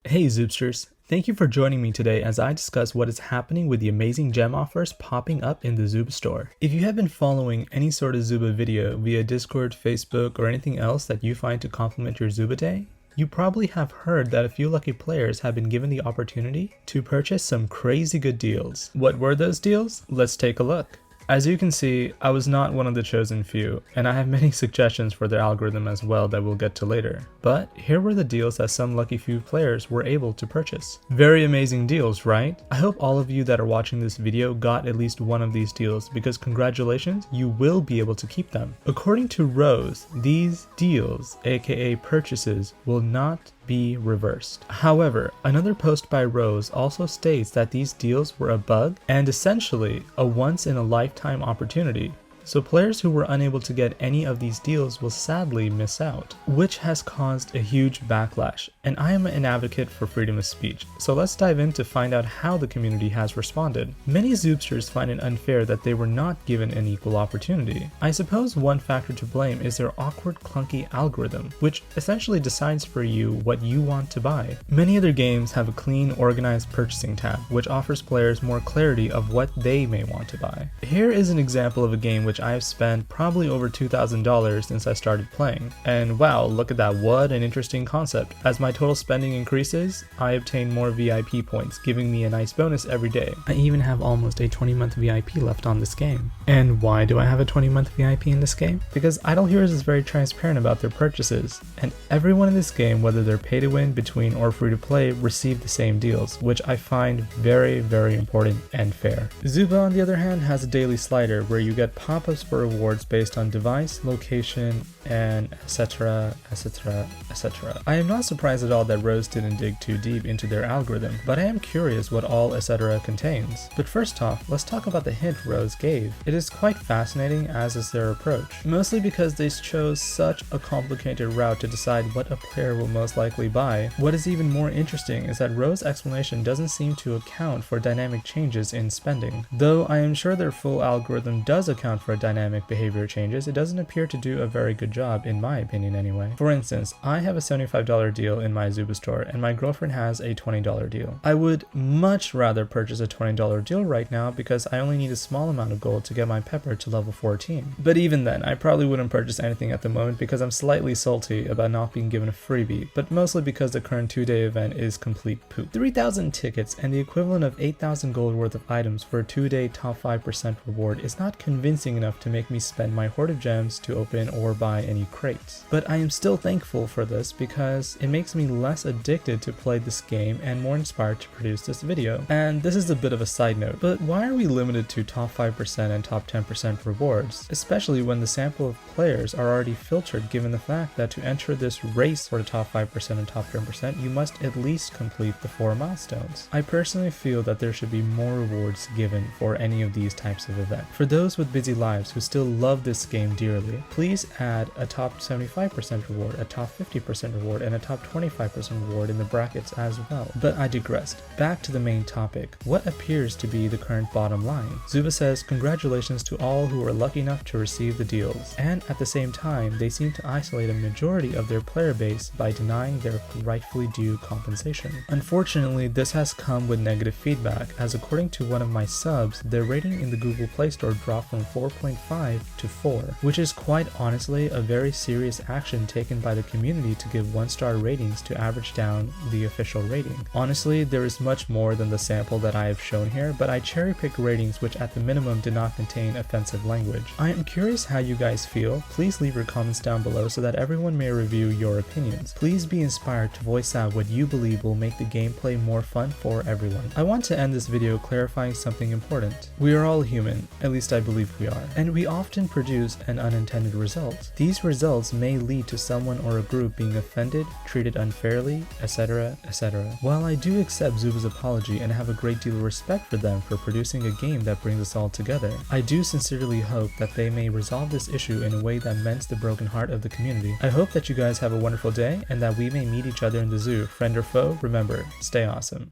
Hey Zoopsters, thank you for joining me today as I discuss what is happening with the amazing gem offers popping up in the Zuba store. If you have been following any sort of Zuba video via Discord, Facebook, or anything else that you find to complement your Zuba day, you probably have heard that a few lucky players have been given the opportunity to purchase some crazy good deals. What were those deals? Let's take a look. As you can see, I was not one of the chosen few, and I have many suggestions for their algorithm as well that we'll get to later. But here were the deals that some lucky few players were able to purchase. Very amazing deals, right? I hope all of you that are watching this video got at least one of these deals, because congratulations, you will be able to keep them. According to Rose, these deals, aka purchases, will not be reversed. However, another post by Rose also states that these deals were a bug and essentially a once-in-a-lifetime opportunity. So players who were unable to get any of these deals will sadly miss out, which has caused a huge backlash. And I am an advocate for freedom of speech, so let's dive in to find out how the community has responded. Many Zoopsters find it unfair that they were not given an equal opportunity. I suppose one factor to blame is their awkward, clunky algorithm, which essentially decides for you what you want to buy. Many other games have a clean, organized purchasing tab, which offers players more clarity of what they may want to buy. Here is an example of a game which I have spent probably over $2,000 since I started playing. And wow, look at that, what an interesting concept. As my total spending increases, I obtain more VIP points, giving me a nice bonus every day. I even have almost a 20-month VIP left on this game. And why do I have a 20-month VIP in this game? Because Idle Heroes is very transparent about their purchases, and everyone in this game, whether they're pay to win, between, or free to play, receive the same deals, which I find very, very important and fair. Zuba, on the other hand, has a daily slider where you get pop-ups for rewards based on device, location, and etc, etc, etc. I am not surprised at all that Rose didn't dig too deep into their algorithm, but I am curious what all etc contains. But first off, let's talk about the hint Rose gave. It is quite fascinating, as is their approach, mostly because they chose such a complicated route to decide what a player will most likely buy. What is even more interesting is that Rose's explanation doesn't seem to account for dynamic changes in spending. Though I am sure their full algorithm does account for dynamic behavior changes, it doesn't appear to do a very good job, in my opinion anyway. For instance, I have a $75 deal in my Zuba store and my girlfriend has a $20 deal. I would much rather purchase a $20 deal right now because I only need a small amount of gold to get my pepper to level 14. But even then, I probably wouldn't purchase anything at the moment because I'm slightly salty about not being given a freebie, but mostly because the current 2-day event is complete poop. 3,000 tickets and the equivalent of 8,000 gold worth of items for a 2-day top 5% reward is not convincing enough to make me spend my hoard of gems to open or buy any crates. But I am still thankful for this because it makes me less addicted to play this game and more inspired to produce this video. And this is a bit of a side note, but why are we limited to top 5% and top 10% rewards? Especially when the sample of players are already filtered, given the fact that to enter this race for the top 5% and top 10%, you must at least complete the 4 milestones. I personally feel that there should be more rewards given for any of these types of events. For those with busy lives who still love this game dearly, please add a top 75% reward, a top 50% reward, and a top 25% reward in the brackets as well. But I digressed. Back to the main topic. What appears to be the current bottom line? Zuba says congratulations to all who were lucky enough to receive the deals, and at the same time they seem to isolate a majority of their player base by denying their rightfully due compensation. Unfortunately, this has come with negative feedback, as according to one of my subs, their rating in the Google Play Store dropped from 4.5 to 4, which is quite honestly a very serious action taken by the community to give 1-star ratings to average down the official rating. Honestly, there is much more than the sample that I have shown here, but I cherry-picked ratings which at the minimum did not contain offensive language. I am curious how you guys feel. Please leave your comments down below so that everyone may review your opinions. Please be inspired to voice out what you believe will make the gameplay more fun for everyone. I want to end this video clarifying something important. We are all human, at least I believe we are, and we often produce an unintended result. These results may lead to someone or a group being offended, treated unfairly, etc, etc. While I do accept Zuba's apology and have a great deal of respect for them for producing a game that brings us all together, I do sincerely hope that they may resolve this issue in a way that mends the broken heart of the community. I hope that you guys have a wonderful day and that we may meet each other in the zoo. Friend or foe, remember, stay awesome.